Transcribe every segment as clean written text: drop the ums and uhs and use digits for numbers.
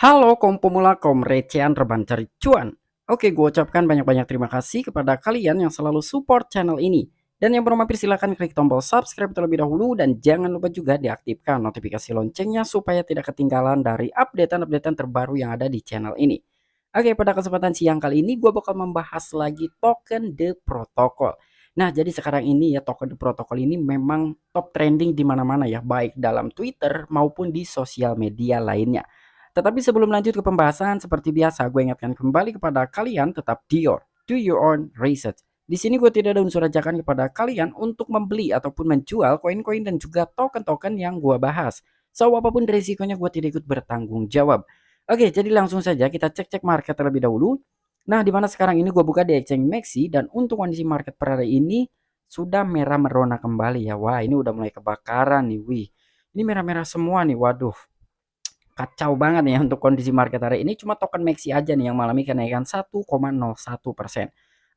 Halo kaum pemula, kaum recehan rebahan cari cuan. Oke, gue ucapkan banyak-banyak terima kasih kepada kalian yang selalu support channel ini. Dan yang belum mampir silahkan klik tombol subscribe terlebih dahulu dan jangan lupa juga diaktifkan notifikasi loncengnya supaya tidak ketinggalan dari updatean-updatean terbaru yang ada di channel ini. Oke, pada kesempatan siang kali ini gue bakal membahas lagi token The Protocol. Nah, jadi sekarang ini ya token The Protocol ini memang top trending di mana-mana ya, baik dalam Twitter maupun di sosial media lainnya. Tetapi sebelum lanjut ke pembahasan, seperti biasa gue ingatkan kembali kepada kalian tetap do your own research. Di sini gue tidak ada unsur ajakan kepada kalian untuk membeli ataupun menjual koin-koin dan juga token-token yang gue bahas. So, apapun resikonya gue tidak ikut bertanggung jawab. Oke, jadi langsung saja kita cek-cek market terlebih dahulu. Nah, di mana sekarang ini gue buka di exchange Maxi dan untuk kondisi market per hari ini sudah merah merona kembali ya. Wah, ini udah mulai kebakaran nih, wih. Ini merah-merah semua nih, waduh. Kacau banget ya untuk kondisi market hari ini, cuma token Maxi aja nih yang mengalami kenaikan 1,01%.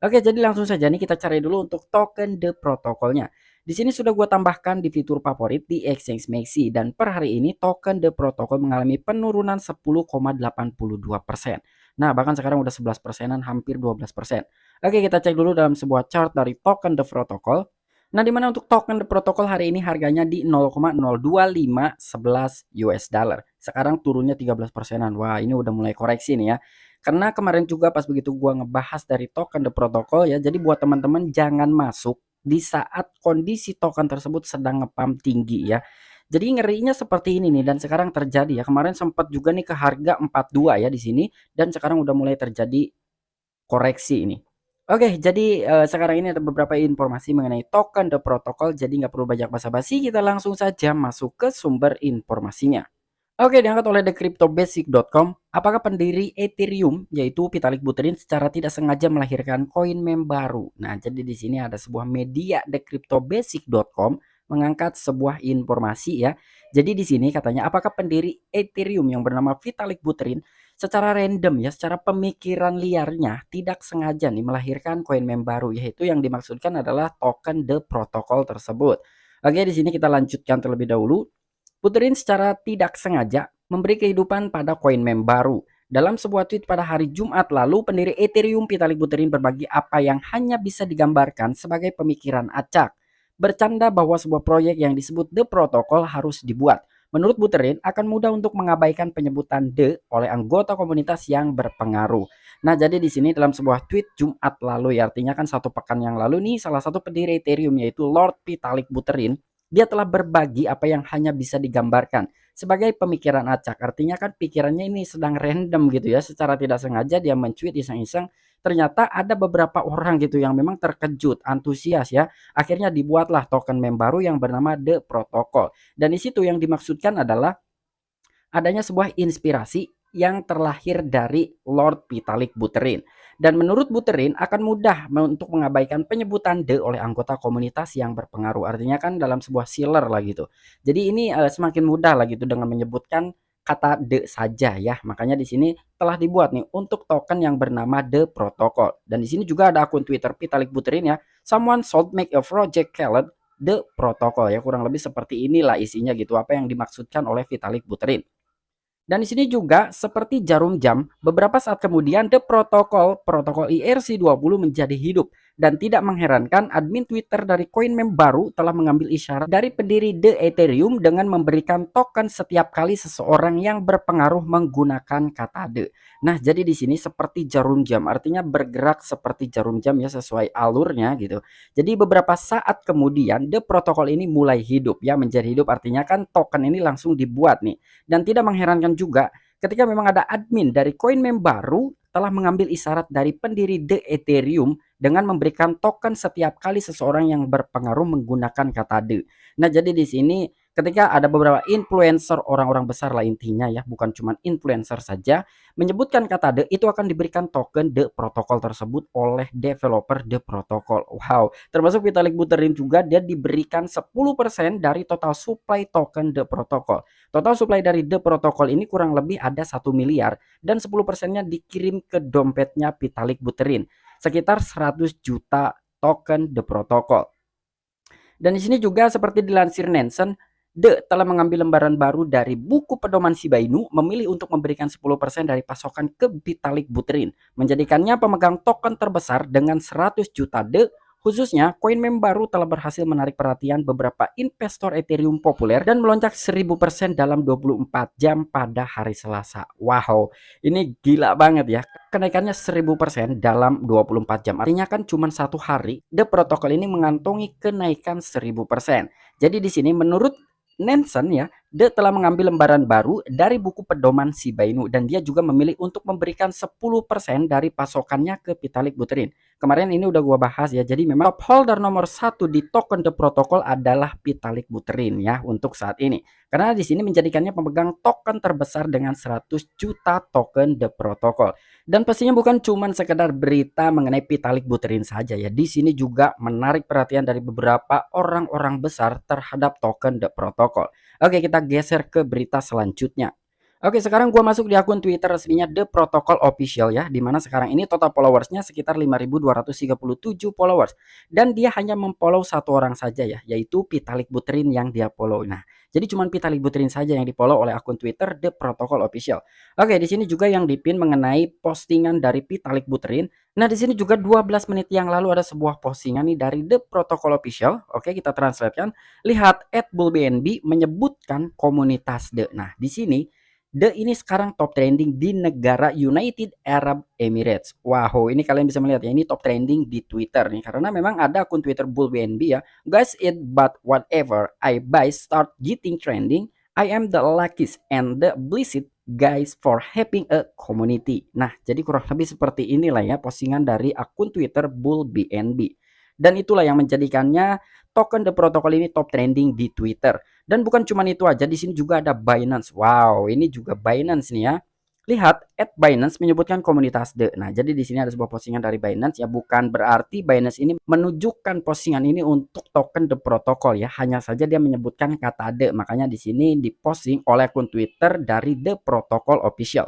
Oke, jadi langsung saja nih kita cari dulu untuk token The Protocolnya. Di sini sudah gue tambahkan di fitur favorit di exchange Maxi dan per hari ini token The Protocol mengalami penurunan 10,82%. Nah, bahkan sekarang udah 11 persenan, hampir 12%. Oke, kita cek dulu dalam sebuah chart dari token The Protocol. Nah, di mana untuk token The Protocol hari ini harganya di 0,02511 US dollar. Sekarang turunnya 13 persenan. Wah, ini udah mulai koreksi nih ya. Karena kemarin juga pas begitu gua ngebahas dari token The Protocol ya. Jadi buat teman-teman jangan masuk di saat kondisi token tersebut sedang ngepump tinggi ya. Jadi ngerinya seperti ini nih dan sekarang terjadi ya. Kemarin sempat juga nih ke harga 42 ya di sini dan sekarang udah mulai terjadi koreksi ini. Oke, jadi sekarang ini ada beberapa informasi mengenai token The Protocol, jadi nggak perlu banyak basa-basi, kita langsung saja masuk ke sumber informasinya. Oke, diangkat oleh thecryptobasic.com. Apakah pendiri Ethereum yaitu Vitalik Buterin secara tidak sengaja melahirkan koin meme baru? Nah, jadi di sini ada sebuah media thecryptobasic.com mengangkat sebuah informasi ya. Jadi di sini katanya apakah pendiri Ethereum yang bernama Vitalik Buterin secara random ya, secara pemikiran liarnya tidak sengaja nih melahirkan koin meme baru, yaitu yang dimaksudkan adalah token The Protocol tersebut. Oke, di sini kita lanjutkan terlebih dahulu. Buterin secara tidak sengaja memberi kehidupan pada koin meme baru. Dalam sebuah tweet pada hari Jumat lalu, pendiri Ethereum Vitalik Buterin berbagi apa yang hanya bisa digambarkan sebagai pemikiran acak. Bercanda bahwa sebuah proyek yang disebut The Protocol harus dibuat. Menurut Buterin, akan mudah untuk mengabaikan penyebutan "the" oleh anggota komunitas yang berpengaruh. Nah, jadi di sini dalam sebuah tweet Jumat lalu, ya artinya kan 1 pekan yang lalu nih, salah satu pendiri Ethereum yaitu Lord Vitalik Buterin, dia telah berbagi apa yang hanya bisa digambarkan sebagai pemikiran acak. Artinya kan pikirannya ini sedang random gitu ya, secara tidak sengaja dia mencuit iseng-iseng. Ternyata ada beberapa orang gitu yang memang terkejut, antusias ya. Akhirnya dibuatlah token meme baru yang bernama The Protocol. Dan di situ yang dimaksudkan adalah adanya sebuah inspirasi yang terlahir dari Lord Vitalik Buterin. Dan menurut Buterin akan mudah untuk mengabaikan penyebutan "the" oleh anggota komunitas yang berpengaruh. Artinya kan dalam sebuah sealer lah gitu. Jadi ini semakin mudah lah gitu dengan menyebutkan kata "the" saja ya. Makanya di sini telah dibuat nih untuk token yang bernama The Protocol. Dan di sini juga ada akun Twitter Vitalik Buterin ya. Someone should make a project called The Protocol ya. Kurang lebih seperti inilah isinya gitu apa yang dimaksudkan oleh Vitalik Buterin. Dan di sini juga seperti jarum jam, beberapa saat kemudian protokol ERC20 menjadi hidup dan tidak mengherankan admin Twitter dari koin meme baru telah mengambil isyarat dari pendiri The Ethereum dengan memberikan token setiap kali seseorang yang berpengaruh menggunakan kata "the". Nah, jadi di sini seperti jarum jam, artinya bergerak seperti jarum jam ya sesuai alurnya gitu. Jadi beberapa saat kemudian The Protocol ini mulai hidup ya, menjadi hidup artinya kan token ini langsung dibuat nih. Dan tidak mengherankan juga ketika memang ada admin dari koin meme baru telah mengambil isyarat dari pendiri The Ethereum dengan memberikan token setiap kali seseorang yang berpengaruh menggunakan kata "the". Nah, jadi di sini ketika ada beberapa influencer orang-orang besar lah intinya ya, bukan cuma influencer saja menyebutkan kata "the", itu akan diberikan token The Protocol tersebut oleh developer The Protocol. Wow, termasuk Vitalik Buterin juga dia diberikan 10% dari total supply token The Protocol. Total supply dari The Protocol ini kurang lebih ada 1 miliar dan 10%-nya dikirim ke dompetnya Vitalik Buterin. Sekitar 100 juta token The Protocol. Dan di sini juga seperti dilansir Nansen, The telah mengambil lembaran baru dari buku pedoman Shiba Inu, memilih untuk memberikan 10% dari pasokan ke Vitalik Buterin, menjadikannya pemegang token terbesar dengan 100 juta The. Khususnya, koin meme baru telah berhasil menarik perhatian beberapa investor Ethereum populer dan melonjak 1000% dalam 24 jam pada hari Selasa. Wow, ini gila banget ya. Kenaikannya 1000% dalam 24 jam. Artinya kan cuma satu hari, The Protocol ini mengantongi kenaikan 1000%. Jadi di sini menurut Nansen ya, dia telah mengambil lembaran baru dari buku pedoman Shiba Inu dan dia juga memilih untuk memberikan 10% dari pasokannya ke Vitalik Buterin. Kemarin ini udah gua bahas ya. Jadi memang top holder nomor 1 di token The Protocol adalah Vitalik Buterin ya untuk saat ini. Karena di sini menjadikannya pemegang token terbesar dengan 100 juta token The Protocol. Dan pastinya bukan cuma sekedar berita mengenai Vitalik Buterin saja ya. Di sini juga menarik perhatian dari beberapa orang-orang besar terhadap token The Protocol. Oke, kita geser ke berita selanjutnya. Oke, sekarang gua masuk di akun Twitter resminya The Protocol Official ya, dimana sekarang ini total followersnya sekitar 5.237 followers dan dia hanya memfollow satu orang saja ya, yaitu Vitalik Buterin yang dia follow. Nah, jadi cuma Vitalik Buterin saja yang di-follow oleh akun Twitter The Protocol Official. Oke, di sini juga yang dipin mengenai postingan dari Vitalik Buterin. Nah, di sini juga 12 menit yang lalu ada sebuah postingan nih dari The Protocol Official. Oke, kita translatekan. Lihat @bullbnb menyebutkan komunitas The. Nah, di sini The ini sekarang top trending di negara United Arab Emirates. Wow, ini kalian bisa melihat ya, ini top trending di Twitter nih. Karena memang ada akun Twitter BullBNB ya. Guys, it but whatever I buy start getting trending. I am the luckiest and the blessed guys for having a community. Nah, jadi kurang lebih seperti inilah ya postingan dari akun Twitter BullBNB. Dan itulah yang menjadikannya token The Protocol ini top trending di Twitter. Dan bukan cuma itu aja, di sini juga ada Binance. Wow, ini juga Binance nih ya. Lihat, @Binance menyebutkan komunitas The. Nah, jadi di sini ada sebuah postingan dari Binance ya, bukan berarti Binance ini menunjukkan postingan ini untuk token The Protocol ya. Hanya saja dia menyebutkan kata The. Makanya di sini diposting oleh akun Twitter dari The Protocol Official.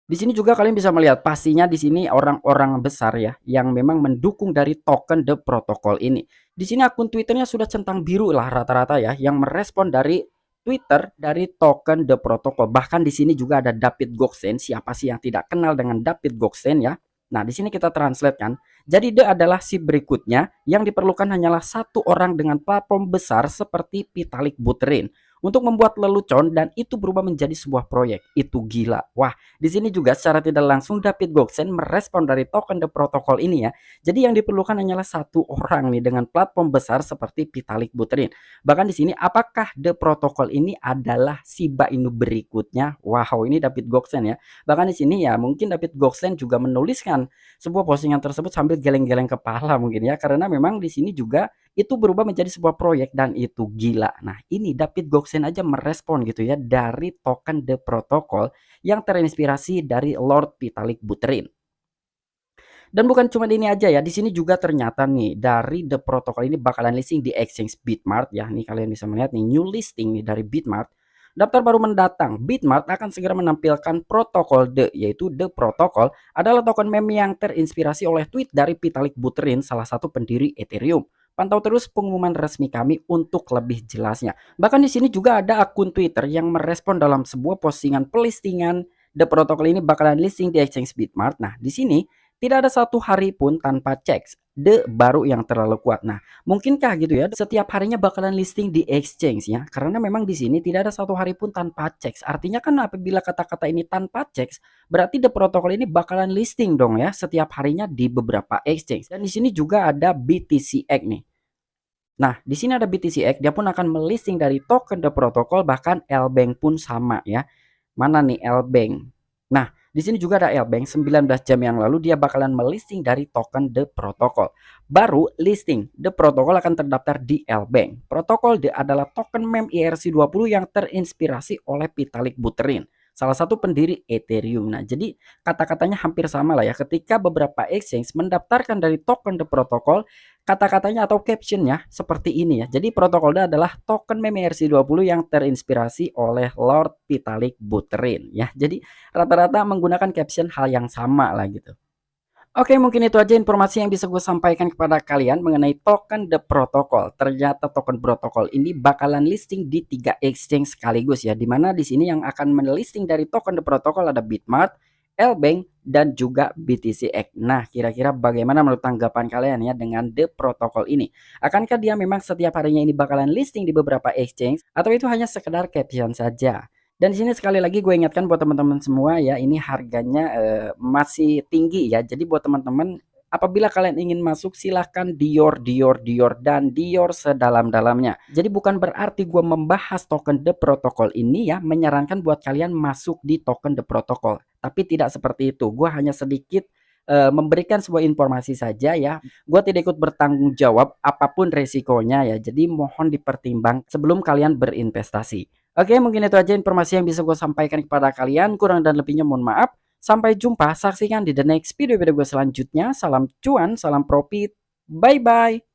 Di sini juga kalian bisa melihat pastinya di sini orang-orang besar ya yang memang mendukung dari token The Protocol ini. Di sini akun Twitternya sudah centang biru lah rata-rata ya yang merespon dari Twitter dari token The Protocol. Bahkan di sini juga ada David Goxen. Siapa sih yang tidak kenal dengan David Goxen ya? Nah, di sini kita translate kan. Jadi The adalah si berikutnya yang diperlukan hanyalah satu orang dengan platform besar seperti Vitalik Buterin untuk membuat lelucon dan itu berubah menjadi sebuah proyek. Itu gila. Wah, di sini juga secara tidak langsung David Goxen merespon dari token The Protocol ini ya. Jadi yang diperlukan hanyalah satu orang nih dengan platform besar seperti Vitalik Buterin. Bahkan di sini apakah The Protocol ini adalah Shiba Inu berikutnya? Wow, ini David Goxen ya. Bahkan di sini ya mungkin David Goxen juga menuliskan sebuah postingan tersebut sambil geleng-geleng kepala mungkin ya karena memang di sini juga itu berubah menjadi sebuah proyek dan itu gila. Nah, ini David Goxen aja merespon gitu ya dari token The Protocol yang terinspirasi dari Lord Vitalik Buterin. Dan bukan cuma ini aja ya, di sini juga ternyata nih dari The Protocol ini bakalan listing di exchange Bitmart ya. Nih kalian bisa melihat nih new listing nih dari Bitmart. Daftar baru mendatang, Bitmart akan segera menampilkan protokol The, yaitu The Protocol adalah token meme yang terinspirasi oleh tweet dari Vitalik Buterin, salah satu pendiri Ethereum. Pantau terus pengumuman resmi kami untuk lebih jelasnya. Bahkan di sini juga ada akun Twitter yang merespon dalam sebuah postingan pelistingan The Protocol ini bakalan listing di exchange Bitmart. Nah, di sini tidak ada satu hari pun tanpa cek The baru yang terlalu kuat. Nah, mungkinkah gitu ya setiap harinya bakalan listing di exchange ya? Karena memang di sini tidak ada satu hari pun tanpa cek. Artinya kan apabila kata-kata ini tanpa cek, berarti The Protocol ini bakalan listing dong ya setiap harinya di beberapa exchange. Dan di sini juga ada BTCX nih. Nah, di sini ada BTCX, dia pun akan melisting dari token The Protocol, bahkan L-Bank pun sama ya. Mana nih L-Bank? Nah, di sini juga ada L-Bank 19 jam yang lalu dia bakalan melisting dari token The Protocol. Baru listing The Protocol akan terdaftar di L-Bank. Protokol The adalah token meme ERC20 yang terinspirasi oleh Vitalik Buterin, salah satu pendiri Ethereum. Nah, jadi kata-katanya hampir sama lah ya. Ketika beberapa exchange mendaftarkan dari token The Protocol, kata-katanya atau captionnya seperti ini ya. Jadi protokolnya adalah token meme ERC20 yang terinspirasi oleh Lord Vitalik Buterin ya. Jadi rata-rata menggunakan caption hal yang sama lah gitu. Oke, mungkin itu aja informasi yang bisa gue sampaikan kepada kalian mengenai token The Protocol. Ternyata token protokol ini bakalan listing di 3 exchange sekaligus ya. Dimana di sini yang akan melisting dari token The Protocol ada Bitmart, Lbank, dan juga BTCX. Nah, kira-kira bagaimana menurut tanggapan kalian ya dengan The Protocol ini? Akankah dia memang setiap harinya ini bakalan listing di beberapa exchange atau itu hanya sekedar caption saja? Dan di sini sekali lagi gue ingatkan buat teman-teman semua ya, ini harganya masih tinggi ya. Jadi buat teman-teman apabila kalian ingin masuk silahkan Dior, Dior, Dior, dan Dior sedalam-dalamnya. Jadi bukan berarti gue membahas token The Protocol ini ya menyarankan buat kalian masuk di token The Protocol. Tapi tidak seperti itu. Gue hanya sedikit memberikan sebuah informasi saja ya. Gue tidak ikut bertanggung jawab apapun resikonya ya. Jadi mohon dipertimbang sebelum kalian berinvestasi. Oke, mungkin itu aja informasi yang bisa gue sampaikan kepada kalian. Kurang dan lebihnya mohon maaf. Sampai jumpa, saksikan di the next video gue selanjutnya. Salam cuan, salam profit. Bye-bye.